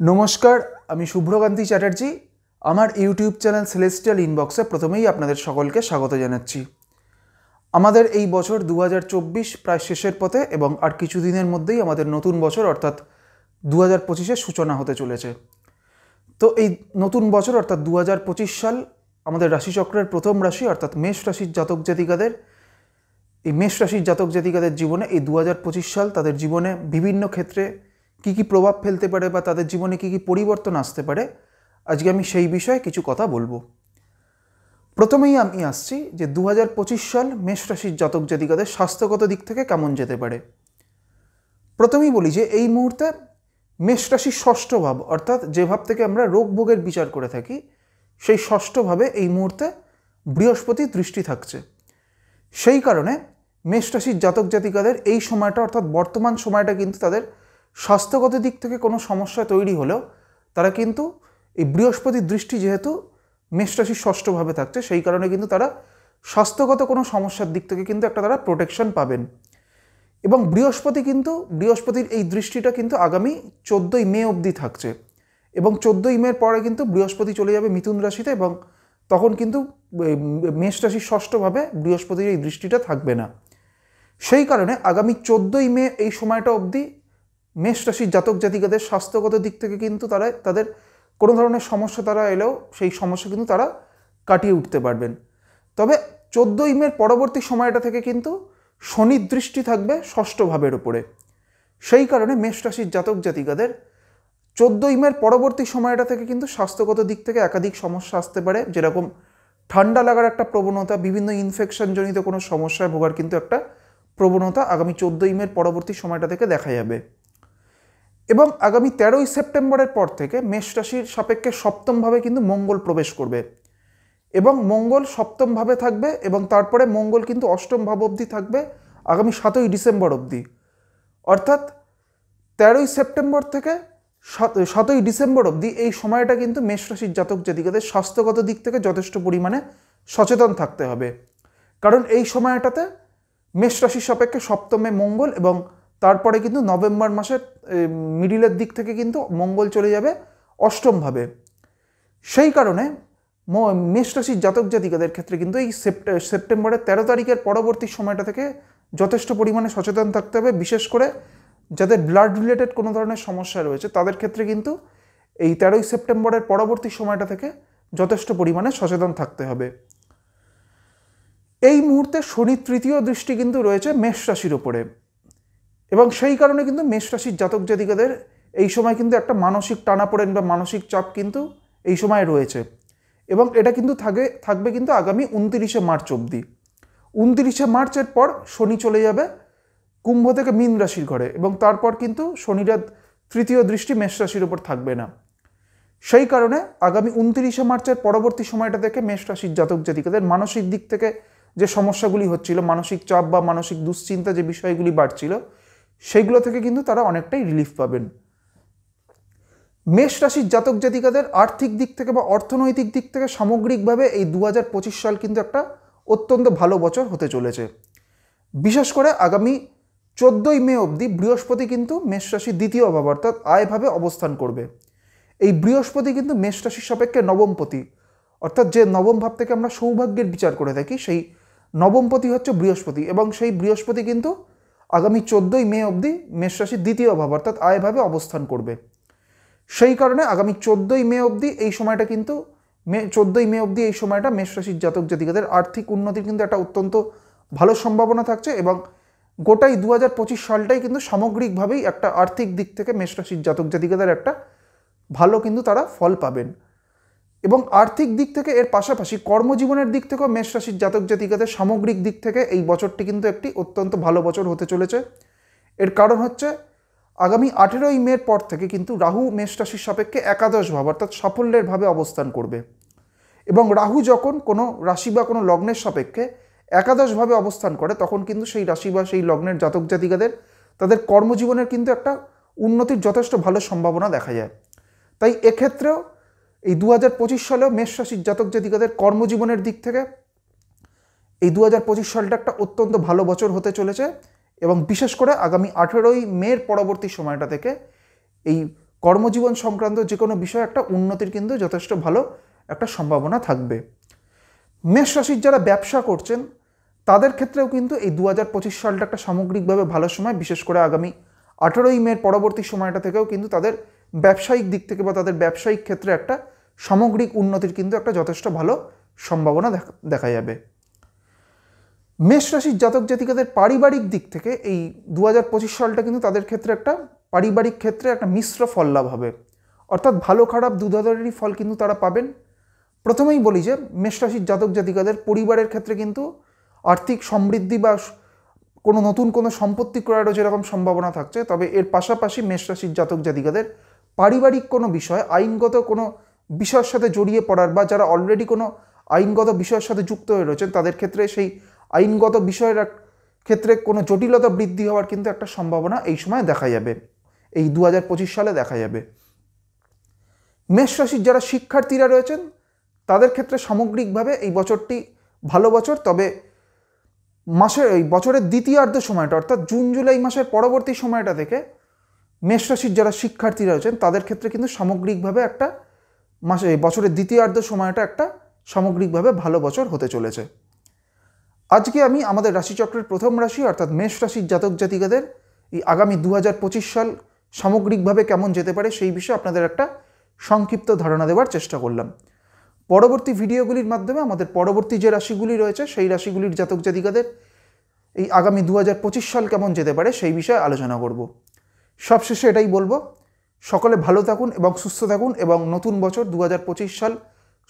নমস্কার, আমি শুভ্রকান্তি চ্যাটার্জি। আমার ইউটিউব চ্যানেল সেলেস্টিয়াল ইনবক্সে প্রথমেই আপনাদের সকলকে স্বাগত জানাচ্ছি। আমাদের এই বছর 2024 প্রায় শেষের পথে এবং আর কিছুদিনের মধ্যেই আমাদের নতুন বছর অর্থাৎ 2025-এর সূচনা হতে চলেছে। তো এই নতুন বছর অর্থাৎ 2025 সাল আমাদের রাশিচক্রের প্রথম রাশি অর্থাৎ মেষ রাশির জাতক জাতিকাদের জীবনে এই 2025 সাল তাদের জীবনে বিভিন্ন ক্ষেত্রে কী কী প্রভাব ফেলতে পারে বা তাদের জীবনে কী কী পরিবর্তন আসতে পারে, আজকে আমি সেই বিষয়ে কিছু কথা বলবো। প্রথমেই আমি আসছি যে 2025 সাল মেষ রাশির জাতক জাতিকাদের স্বাস্থ্যগত দিক থেকে কেমন যেতে পারে। প্রথমেই বলি যে এই মুহূর্তে মেষ রাশির ষষ্ঠ ভাব অর্থাৎ যে ভাব থেকে আমরা রোগ ভোগের বিচার করে থাকি সেই ষষ্ঠ ভাবে এই মুহূর্তে বৃহস্পতির দৃষ্টি থাকছে। সেই কারণে মেষ রাশির জাতক জাতিকাদের এই সময়টা অর্থাৎ বর্তমান সময়টা কিন্তু তাদের স্বাস্থ্যগত দিক থেকে কোনো সমস্যা তৈরি হলেও তারা কিন্তু এই বৃহস্পতির দৃষ্টি যেহেতু মেষ রাশির ষষ্ঠভাবে থাকছে সেই কারণে কিন্তু তারা স্বাস্থ্যগত কোনো সমস্যার দিক থেকে কিন্তু একটা তারা প্রোটেকশন পাবেন। এবং বৃহস্পতির এই দৃষ্টিটা কিন্তু আগামী 14ই মে অবধি থাকছে এবং 14ই মের পরে কিন্তু বৃহস্পতি চলে যাবে মিথুন রাশিতে এবং তখন কিন্তু মেষ রাশির ষষ্ঠভাবে বৃহস্পতির এই দৃষ্টিটা থাকবে না। সেই কারণে আগামী 14ই মে এই সময়টা অবধি মেষ রাশির জাতক জাতিকাদের স্বাস্থ্যগত দিক থেকে কিন্তু তারা তাদের কোনো ধরনের সমস্যা তারা এলেও সেই সমস্যা কিন্তু তারা কাটিয়ে উঠতে পারবেন। তবে 14ই মের পরবর্তী সময়টা থেকে কিন্তু শনির দৃষ্টি থাকবে ষষ্ঠ ভাবের ওপরে। সেই কারণে মেষ রাশির জাতক জাতিকাদের 14ই মের পরবর্তী সময়টা থেকে কিন্তু স্বাস্থ্যগত দিক থেকে একাধিক সমস্যা আসতে পারে, যেরকম ঠান্ডা লাগার একটা প্রবণতা, বিভিন্ন ইনফেকশনজনিত কোনো সমস্যায় ভোগার কিন্তু একটা প্রবণতা আগামী 14ই মের পরবর্তী সময়টা থেকে দেখা যাবে। এবং আগামী 13ই সেপ্টেম্বরের পর থেকে মেষ রাশির সাপেক্ষে সপ্তমভাবে কিন্তু মঙ্গল প্রবেশ করবে এবং মঙ্গল সপ্তমভাবে থাকবে এবং তারপরে মঙ্গল কিন্তু অষ্টম ভাব অবধি থাকবে আগামী 7ই ডিসেম্বর অবধি। অর্থাৎ 13ই সেপ্টেম্বর থেকে 7ই ডিসেম্বর অবধি এই সময়টা কিন্তু মেষ রাশির জাতক জাতিকাদের স্বাস্থ্যগত দিক থেকে যথেষ্ট পরিমাণে সচেতন থাকতে হবে, কারণ এই সময়টাতে মেষ রাশির সাপেক্ষে সপ্তমে মঙ্গল এবং তারপরে কিন্তু নভেম্বর মাসের মিডিলের দিক থেকে কিন্তু মঙ্গল চলে যাবে অষ্টমভাবে। সেই কারণে মেষ রাশির জাতক জাতিকাদের ক্ষেত্রে কিন্তু এই সেপ্টেম্বরের 13 তারিখের পরবর্তী সময়টা থেকে যথেষ্ট পরিমাণে সচেতন থাকতে হবে। বিশেষ করে যাদের ব্লাড রিলেটেড কোনো ধরনের সমস্যা রয়েছে তাদের ক্ষেত্রে কিন্তু এই 13ই সেপ্টেম্বরের পরবর্তী সময়টা থেকে যথেষ্ট পরিমাণে সচেতন থাকতে হবে। এই মুহূর্তে শনির তৃতীয় দৃষ্টি কিন্তু রয়েছে মেষ রাশির ওপরে এবং সেই কারণে কিন্তু মেষ রাশির জাতক জাতিকাদের এই সময় কিন্তু একটা মানসিক টানাপোড়েন বা মানসিক চাপ কিন্তু এই সময় রয়েছে এবং এটা কিন্তু থাকবে কিন্তু আগামী 29শে মার্চ অবধি। 29শে মার্চের পর শনি চলে যাবে কুম্ভ থেকে মীন রাশির ঘরে এবং তারপর কিন্তু শনির তৃতীয় দৃষ্টি মেষ রাশির ওপর থাকবে না। সেই কারণে আগামী 29শে মার্চের পরবর্তী সময়টা থেকে মেষ রাশির জাতক জাতিকাদের মানসিক দিক থেকে যে সমস্যাগুলি হচ্ছিল, মানসিক চাপ বা মানসিক দুশ্চিন্তা যে বিষয়গুলি বাড়ছিল, সেইগুলো থেকে কিন্তু তারা অনেকটাই রিলিফ পাবেন। মেষ রাশির জাতক জাতিকাদের আর্থিক দিক থেকে বা অর্থনৈতিক দিক থেকে সামগ্রিকভাবে এই 2025 সাল কিন্তু একটা অত্যন্ত ভালো বছর হতে চলেছে। বিশেষ করে আগামী 14ই মে অবধি বৃহস্পতি কিন্তু মেষ রাশির দ্বিতীয় ভাব অর্থাৎ আয়ভাবে অবস্থান করবে। এই বৃহস্পতি কিন্তু মেষ রাশির সাপেক্ষে নবমপতি অর্থাৎ যে নবম ভাব থেকে আমরা সৌভাগ্যের বিচার করে থাকি সেই নবমপতি হচ্ছে বৃহস্পতি এবং সেই বৃহস্পতি কিন্তু আগামী 14ই মে অবধি মেষ রাশির দ্বিতীয় ভাব অর্থাৎ আয়ভাবে অবস্থান করবে। সেই কারণে আগামী 14ই মে অবধি এই সময়টা কিন্তু 14ই মে অবধি এই সময়টা মেষ রাশির জাতক জাতিকাদের আর্থিক উন্নতির কিন্তু একটা অত্যন্ত ভালো সম্ভাবনা থাকছে এবং গোটাই 2025 সালটাই কিন্তু সামগ্রিকভাবেই একটা আর্থিক দিক থেকে মেষ রাশির জাতক জাতিকাদের একটা ভালো কিন্তু তারা ফল পাবেন। এবং আর্থিক দিক থেকে এর পাশাপাশি কর্মজীবনের দিক থেকেও মেষ রাশির জাতক জাতিকাদের সামগ্রিক দিক থেকে এই বছরটি কিন্তু একটি অত্যন্ত ভালো বছর হতে চলেছে। এর কারণ হচ্ছে আগামী 18ই মের পর থেকে কিন্তু রাহু মেষ রাশির সাপেক্ষে একাদশ ভাব অর্থাৎ সাফল্যের ভাবে অবস্থান করবে এবং রাহু যখন কোনো রাশি বা কোনো লগ্নের সাপেক্ষে একাদশভাবে অবস্থান করে তখন কিন্তু সেই রাশি বা সেই লগ্নের জাতক জাতিকাদের তাদের কর্মজীবনের কিন্তু একটা উন্নতির যথেষ্ট ভালো সম্ভাবনা দেখা যায়। তাই এক্ষেত্রেও এই 2025 সালেও মেষ রাশির জাতক জাতিকাদের কর্মজীবনের দিক থেকে এই 2025 সালটা একটা অত্যন্ত ভালো বছর হতে চলেছে এবং বিশেষ করে আগামী 18ই মের পরবর্তী সময়টা থেকে এই কর্মজীবন সংক্রান্ত যে কোনো বিষয়ে একটা উন্নতির কিন্তু যথেষ্ট ভালো একটা সম্ভাবনা থাকবে। মেষ রাশির যারা ব্যবসা করছেন তাদের ক্ষেত্রেও কিন্তু এই 2025 সালটা একটা সামগ্রিকভাবে ভালো সময়, বিশেষ করে আগামী 18ই মের পরবর্তী সময়টা থেকেও কিন্তু তাদের ব্যবসায়িক দিক থেকে বা তাদের ব্যবসায়িক ক্ষেত্রে একটা সামগ্রিক উন্নতির কিন্তু একটা যথেষ্ট ভালো সম্ভাবনা দেখা যাবে। মেষ রাশির জাতক জাতিকাদের পারিবারিক দিক থেকে এই 2025 সালটা কিন্তু তাদের ক্ষেত্রে একটা পারিবারিক ক্ষেত্রে একটা মিশ্র ফল লাভ হবে, অর্থাৎ ভালো খারাপ দুধরনেরই ফল কিন্তু তারা পাবেন। প্রথমেই বলি যে মেষ রাশির জাতক জাতিকাদের পরিবারের ক্ষেত্রে কিন্তু আর্থিক সমৃদ্ধি বা কোনো নতুন কোনো সম্পত্তি ক্রয়েরও যেরকম সম্ভাবনা থাকছে, তবে এর পাশাপাশি মেষ রাশির জাতক জাতিকাদের পারিবারিক কোনো বিষয়, আইনগত কোনো বিষয়ের সাথে জড়িয়ে পড়ার বা যারা অলরেডি কোনো আইনগত বিষয়ের সাথে যুক্ত হয়ে রয়েছেন তাদের ক্ষেত্রে সেই আইনগত বিষয়ের ক্ষেত্রে কোনো জটিলতা বৃদ্ধি হওয়ার কিন্তু একটা সম্ভাবনা এই সময় দেখা যাবে, এই 2025 সালে দেখা যাবে। মেষ রাশির যারা শিক্ষার্থীরা রয়েছেন তাদের ক্ষেত্রে সামগ্রিকভাবে এই বছরটি ভালো বছর, তবে এই বছরের দ্বিতীয়ার্ধ সময়টা অর্থাৎ জুন জুলাই মাসের পরবর্তী সময়টা থেকে মেষ রাশির যারা শিক্ষার্থীরা রয়েছেন তাদের ক্ষেত্রে কিন্তু সামগ্রিকভাবে একটা এই বছরের দ্বিতীয়ার্ধ সময়টা একটা সামগ্রিকভাবে ভালো বছর হতে চলেছে। আজকে আমি আমাদের রাশিচক্রের প্রথম রাশি অর্থাৎ মেষ রাশির জাতক জাতিকাদের এই আগামী 2025 সাল সামগ্রিকভাবে কেমন যেতে পারে সেই বিষয়ে আপনাদের একটা সংক্ষিপ্ত ধারণা দেওয়ার চেষ্টা করলাম। পরবর্তী ভিডিওগুলির মাধ্যমে আমাদের পরবর্তী যে রাশিগুলি রয়েছে সেই রাশিগুলির জাতক জাতিকাদের এই আগামী 2025 সাল কেমন যেতে পারে সেই বিষয়ে আলোচনা করব। সবশেষে এটাই বলবো, সকলে ভালো থাকুন এবং সুস্থ থাকুন এবং নতুন বছর 2025 সাল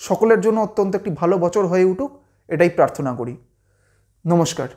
সকলের জন্য অত্যন্ত একটি ভালো বছর হয়ে উঠুক, এটাই প্রার্থনা করি। নমস্কার।